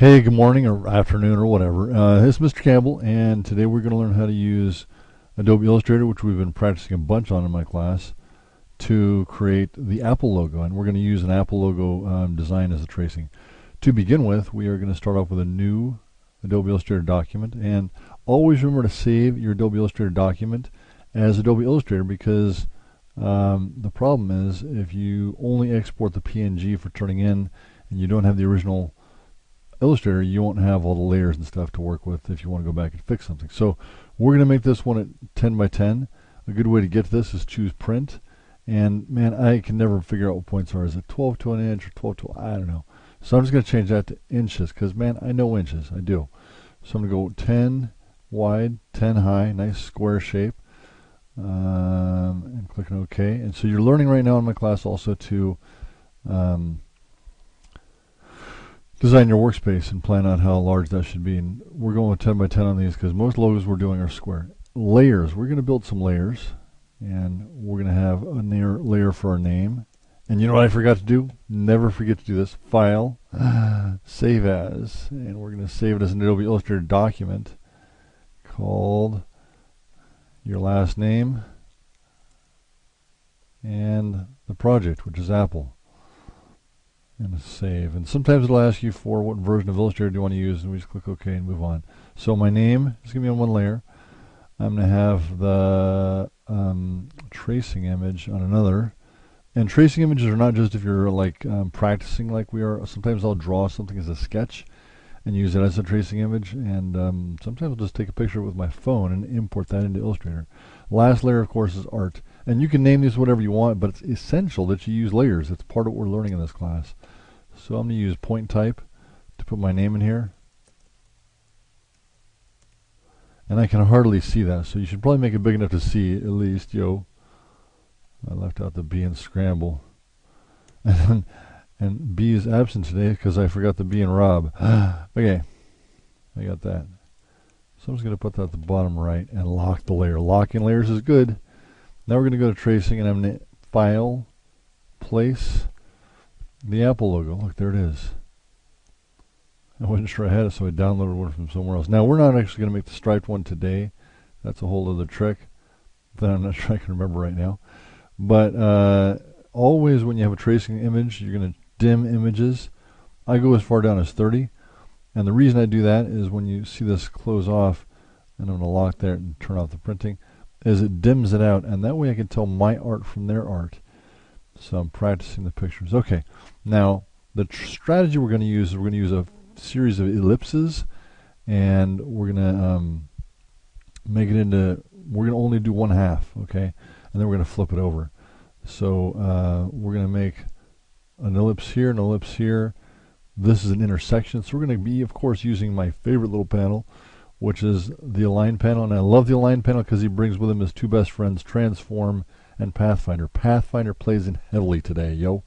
Hey, good morning or afternoon or whatever. This is Mr. Campbell, and today we're going to learn how to use Adobe Illustrator, which we've been practicing a bunch on in my class, to create the Apple logo. And we're going to use an Apple logo design as the tracing. To begin with, we are going to start off with a new Adobe Illustrator document. And always remember to save your Adobe Illustrator document as Adobe Illustrator, because the problem is if you only export the PNG for turning in and you don't have the original Illustrator, you won't have all the layers and stuff to work with if you want to go back and fix something. So we're going to make this one at 10 by 10. A good way to get to this is choose print. And man, I can never figure out what points are. Is it 12 to an inch or 12 to, I don't know. So I'm just going to change that to inches because man, I know inches. I do. So I'm going to go 10 wide, 10 high, nice square shape. And click on OK. And so you're learning right now in my class also to design your workspace and plan out how large that should be. And we're going with 10 by 10 on these because most logos we're doing are square. Layers, we're going to build some layers, and we're going to have a layer for our name. And you know what I forgot to do? Never forget to do this. File, save as, and we're going to save it as an Adobe Illustrator document called your last name and the project, which is Apple. And save. And sometimes it'll ask you for what version of Illustrator do you want to use, and we just click OK and move on. So my name is going to be on one layer. I'm going to have the tracing image on another. And tracing images are not just if you're like practicing like we are. Sometimes I'll draw something as a sketch and use it as a tracing image. And sometimes I'll just take a picture with my phone and import that into Illustrator. Last layer, of course, is art. And you can name these whatever you want, but it's essential that you use layers. It's part of what we're learning in this class. So I'm going to use point type to put my name in here. And I can hardly see that, so you should probably make it big enough to see at least. I left out the B in scramble. And B is absent today because I forgot the B in Rob. Okay, I got that. So I'm just going to put that at the bottom right and lock the layer. Locking layers is good. Now we're going to go to tracing, and I'm going to file, place the Apple logo. Look, there it is. I wasn't sure I had it, so I downloaded one from somewhere else. Now, we're not actually going to make the striped one today. That's a whole other trick that I'm not sure I can remember right now. But always when you have a tracing image, you're going to dim images. I go as far down as 30. And the reason I do that is when you see this close off, and I'm going to lock there and turn off the printing, is it dims it out. And that way I can tell my art from their art. So I'm practicing the pictures. Okay, now the strategy we're going to use is we're going to use a series of ellipses, and we're going to make it into, we're going to only do one half, okay? And then we're going to flip it over. So we're going to make an ellipse here, an ellipse here. This is an intersection. So we're going to be, of course, using my favorite little panel, which is the Align panel. And I love the Align panel because he brings with him his two best friends, Transform and Pathfinder. Pathfinder plays in heavily today, yo.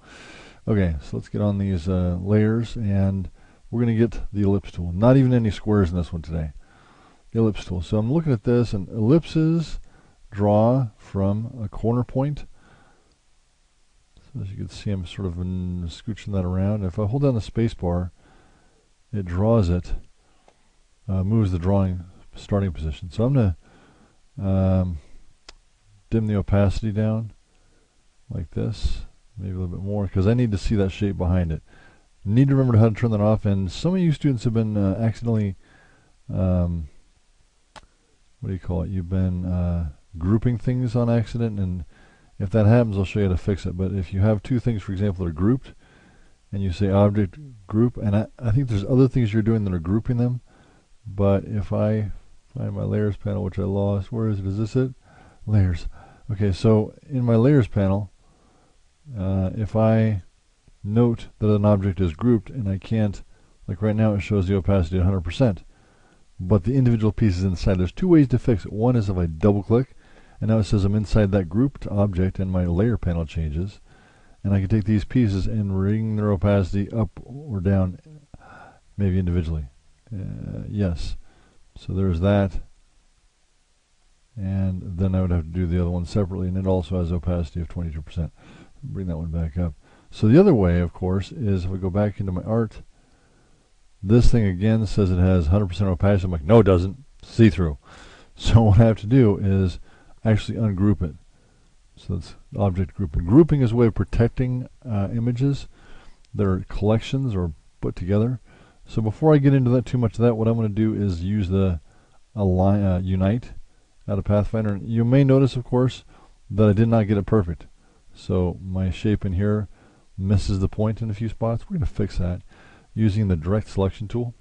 Okay, so let's get on these layers, and we're going to get the ellipse tool. Not even any squares in this one today. The ellipse tool. So I'm looking at this, and ellipses draw from a corner point. So as you can see, I'm sort of scooching that around. If I hold down the space bar, it draws it, moves the drawing starting position. So I'm going to dim the opacity down like this, maybe a little bit more, because I need to see that shape behind it. Need to remember how to turn that off. And some of you students have been accidentally, what do you call it? You've been grouping things on accident, and if that happens, I'll show you how to fix it. But if you have two things, for example, that are grouped, and you say object group, and I think there's other things you're doing that are grouping them. But if I find my layers panel, which I lost, where is it? Is this it? Layers. Okay, so in my layers panel, if I note that an object is grouped, and I can't, like right now it shows the opacity at 100%, but the individual pieces inside, there's two ways to fix it. One is if I double click, and now it says I'm inside that grouped object, and my layer panel changes, and I can take these pieces and bring their opacity up or down, maybe individually. Yes, so there's that. And then I would have to do the other one separately, and it also has opacity of 22%. Bring that one back up. So the other way, of course, is if I go back into my art, This thing again says it has 100% opacity. I'm like, no, it doesn't. See-through. So what I have to do is actually ungroup it. So that's object grouping. Grouping is a way of protecting images that are collections or put together. So before I get into that too much of that, what I'm going to do is use the Unite out of Pathfinder. You may notice, of course, that I did not get it perfect. So my shape in here misses the point in a few spots. We're going to fix that using the direct selection tool,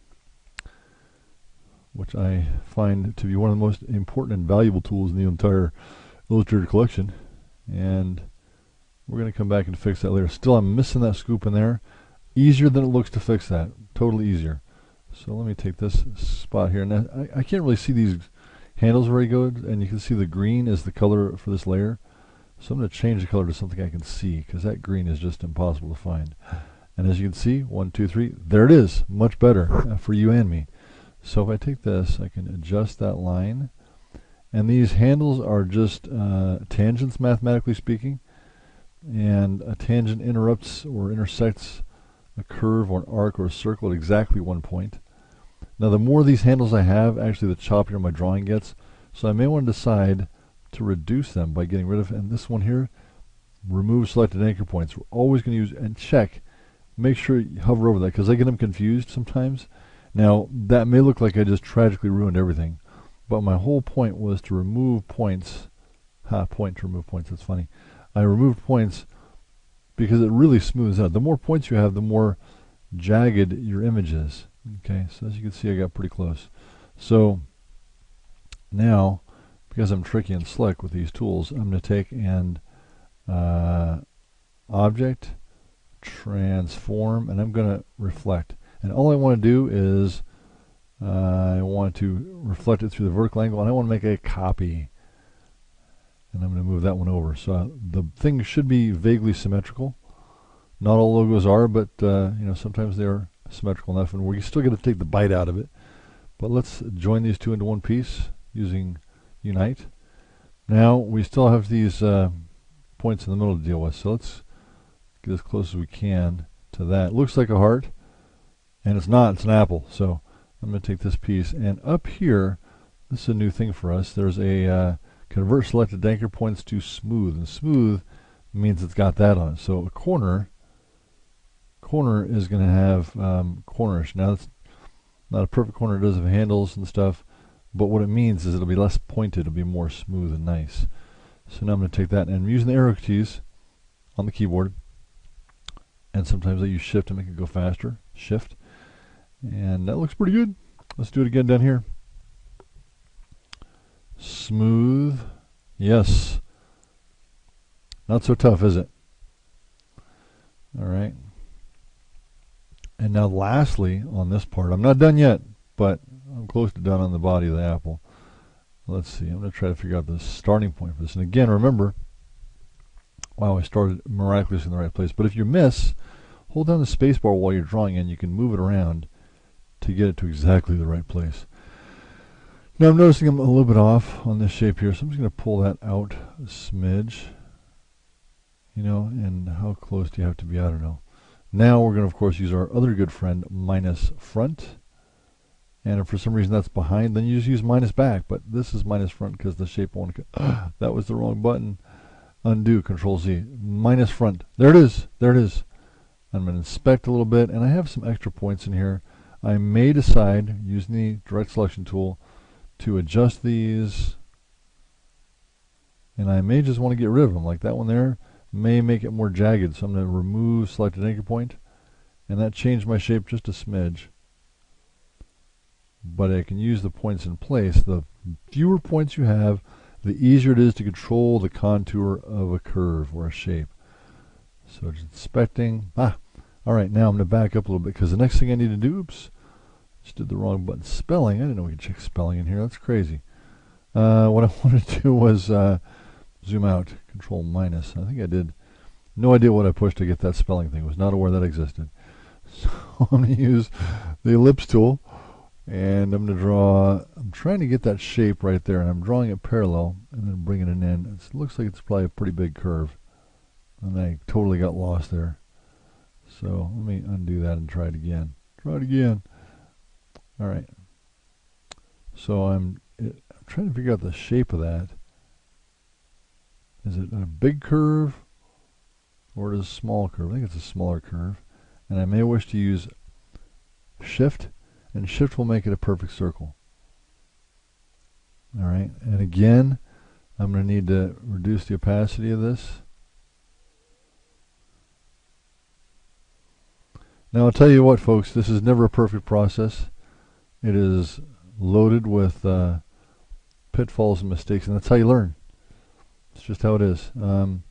which I find to be one of the most important and valuable tools in the entire Illustrator collection. And we're going to come back and fix that later. Still, I'm missing that scoop in there. Easier than it looks to fix that. Totally easier. So let me take this spot here. Now, I can't really see these handles very good, and you can see the green is the color for this layer. So I'm going to change the color to something I can see, because that green is just impossible to find. And as you can see, 1, 2, 3, there it is. Much better for you and me. So if I take this, I can adjust that line. And these handles are just tangents, mathematically speaking. And a tangent interrupts or intersects a curve or an arc or a circle at exactly 1 point. Now the more of these handles I have, actually the choppier my drawing gets. So I may want to decide to reduce them by getting rid of, and this one here, remove selected anchor points. We're always going to use, and check, make sure you hover over that, because I get them confused sometimes. Now that may look like I just tragically ruined everything, but my whole point was to remove points. Point to remove points, that's funny. I removed points because it really smooths out. The more points you have, the more jagged your image is. Okay, so as you can see, I got pretty close. So now, because I'm tricky and slick with these tools, I'm going to take and object, transform, and I'm going to reflect. And all I want to do is I want to reflect it through the vertical angle, and I want to make a copy. And I'm going to move that one over. So the thing should be vaguely symmetrical. Not all logos are, but you know, sometimes they're symmetrical enough, and we're still going to take the bite out of it. But let's join these two into one piece using Unite. Now we still have these points in the middle to deal with, so let's get as close as we can to that. It looks like a heart, and it's not. It's an apple. So I'm going to take this piece, and up here, this is a new thing for us. There's a convert selected anchor points to smooth, and smooth means it's got that on it. So a corner is going to have cornerish. Now it's not a perfect corner, it does have handles and stuff, but what it means is it'll be less pointed, it'll be more smooth and nice. So now I'm going to take that, and I'm using the arrow keys on the keyboard, and sometimes I use shift to make it go faster. Shift, and that looks pretty good. Let's do it again down here. Smooth, yes. Not so tough, is it? All right. And now lastly, on this part, I'm not done yet, but I'm close to done on the body of the apple. Let's see, I'm going to try to figure out the starting point for this. And again, remember, wow, I started miraculously in the right place. But if you miss, hold down the space bar while you're drawing, and you can move it around to get it to exactly the right place. Now I'm noticing I'm a little bit off on this shape here, so I'm just going to pull that out a smidge. You know, and how close do you have to be? I don't know. Now we're going to, of course, use our other good friend, minus front. And if for some reason that's behind, then you just use minus back. But this is minus front because the shape won't. That was the wrong button. Undo, Control Z. Minus front. There it is. There it is. I'm going to inspect a little bit, and I have some extra points in here. I may decide, using the direct selection tool, to adjust these. And I may just want to get rid of them, like that one there. May make it more jagged, so I'm going to remove selected anchor point, and that changed my shape just a smidge. But I can use the points in place. The fewer points you have, the easier it is to control the contour of a curve or a shape. So just inspecting. All right, now I'm going to back up a little bit, because the next thing I need to do, oops, just did the wrong button. Spelling, I didn't know we could check spelling in here. That's crazy. What I wanted to do was zoom out, Control minus. I think I did. No idea what I pushed to get that spelling thing. Was not aware that existed. So I'm going to use the ellipse tool, and I'm going to draw. I'm trying to get that shape right there, and I'm drawing it parallel and then bringing it in. It looks like it's probably a pretty big curve, and I totally got lost there. So let me undo that and try it again. Try it again. Alright. So I'm trying to figure out the shape of that. Is it a big curve or is it a small curve? I think it's a smaller curve. And I may wish to use Shift, and Shift will make it a perfect circle. Alright, and again, I'm going to need to reduce the opacity of this. Now I'll tell you what, folks, this is never a perfect process. It is loaded with pitfalls and mistakes, and that's how you learn. It's just how it is. So I'm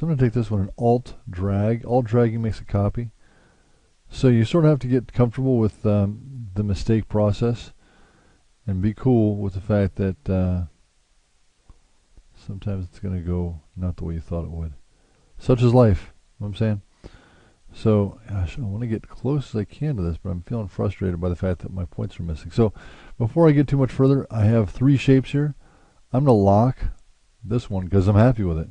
going to take this one and Alt drag. Alt dragging makes a copy. So you sort of have to get comfortable with the mistake process and be cool with the fact that sometimes it's going to go not the way you thought it would. Such is life, you know what I'm saying? So, gosh, I want to get close as I can to this, but I'm feeling frustrated by the fact that my points are missing. So, before I get too much further, I have 3 shapes here. I'm going to lock this one because I'm happy with it.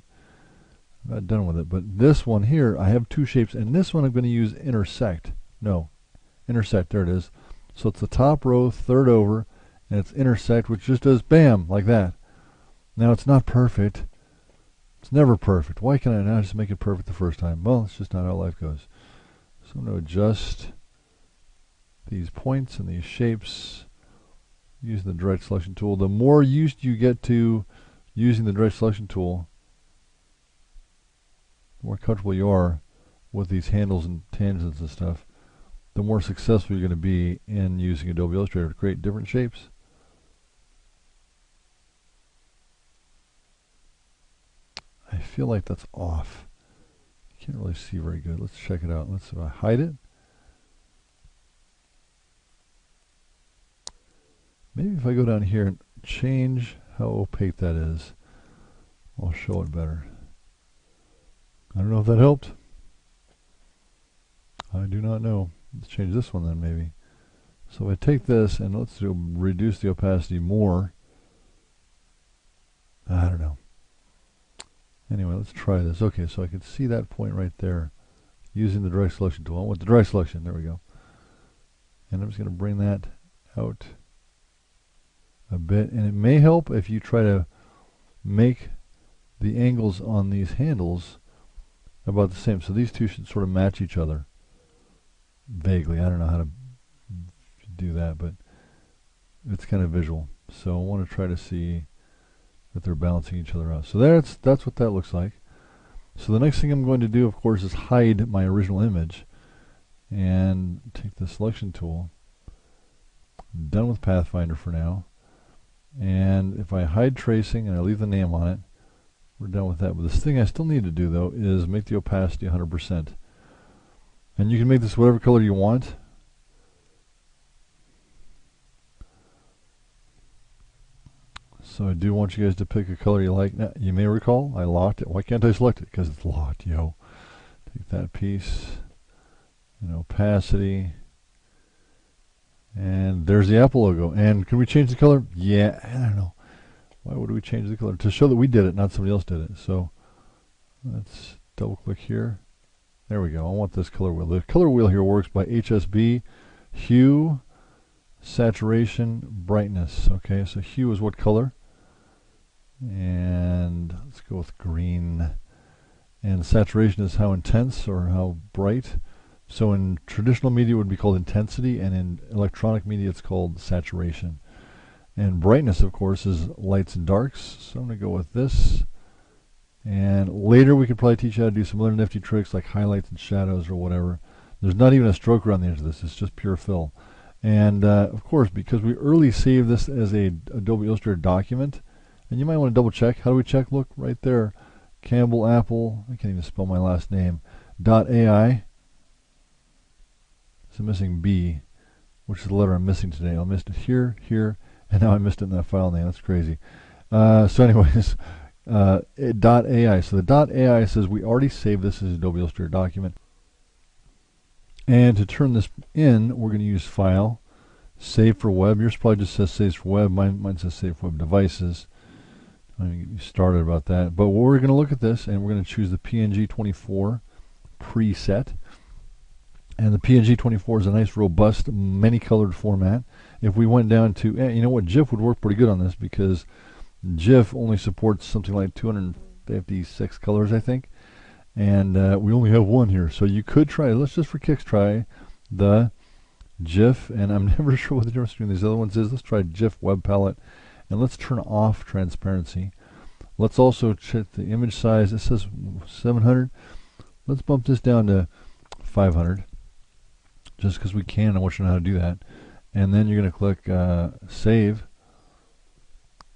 I'm not done with it, but this one here, I have 2 shapes, and this one I'm going to use intersect. No, intersect, there it is. So it's the top row, third over, and it's intersect, which just does bam, like that. Now it's not perfect. It's never perfect. Why can't I not just make it perfect the first time? Well, it's just not how life goes. So I'm going to adjust these points and these shapes using the direct selection tool. The more used you get to using the direct selection tool, the more comfortable you are with these handles and tangents and stuff, the more successful you're going to be in using Adobe Illustrator to create different shapes. I feel like that's off. You can't really see very good. Let's check it out. Let's hide it. Maybe if I go down here and change how opaque that is, I'll show it better. I don't know if that helped. I do not know. Let's change this one then maybe. So if I take this and let's reduce the opacity more. I don't know. Anyway, let's try this. Okay, so I can see that point right there using the direct selection tool. I want the direct selection. There we go. And I'm just going to bring that out a bit. And it may help if you try to make the angles on these handles about the same. So these two should sort of match each other. Vaguely. I don't know how to do that, but it's kind of visual. So I want to try to see that they're balancing each other out. So that's what that looks like. So the next thing I'm going to do, of course, is hide my original image and take the selection tool. I'm done with Pathfinder for now. And if I hide tracing and I leave the name on it, we're done with that. But this thing I still need to do, though, is make the opacity 100%. And you can make this whatever color you want. So I do want you guys to pick a color you like. Now, you may recall I locked it. Why can't I select it? Because it's locked, yo. Take that piece and opacity. And there's the Apple logo. And can we change the color? Yeah, I don't know. Why would we change the color? To show that we did it, not somebody else did it. So let's double click here. There we go. I want this color wheel. The color wheel here works by HSB, hue, saturation, brightness. Okay, so hue is what color? And let's go with green. And saturation is how intense or how bright. So in traditional media it would be called intensity, and in electronic media it's called saturation. And brightness, of course, is lights and darks. So I'm going to go with this. And later we could probably teach you how to do some other nifty tricks like highlights and shadows or whatever. There's not even a stroke around the edge of this. It's just pure fill. And of course, because we early saved this as a Adobe Illustrator document, and you might want to double check. How do we check? Look right there. Campbell Apple, I can't even spell my last name, .ai. It's a missing B, which is the letter I'm missing today. I missed it here, here, and now I missed it in that file name. That's crazy. So anyways, .ai. So the .ai says we already saved this as Adobe Illustrator document. And to turn this in, we're going to use File, Save for Web. Yours probably just says Save for Web. Mine says Save for Web Devices. I'm going to get you started about that. But we're going to look at this, and we're going to choose the PNG 24 preset. And the PNG 24 is a nice, robust, many-colored format. If we went down to, you know what, GIF would work pretty good on this, because GIF only supports something like 256 colors, I think. And we only have one here. So you could try, let's just for kicks try the GIF, and I'm never sure what the difference between these other ones is. Let's try GIF Web Palette, and let's turn off transparency. Let's also check the image size. It says 700. Let's bump this down to 500, just because we can. I want you to know how to do that. And then you're going to click Save,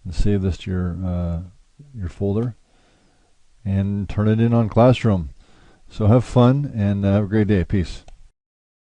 and save this to your folder, and turn it in on Classroom. So have fun, and have a great day. Peace.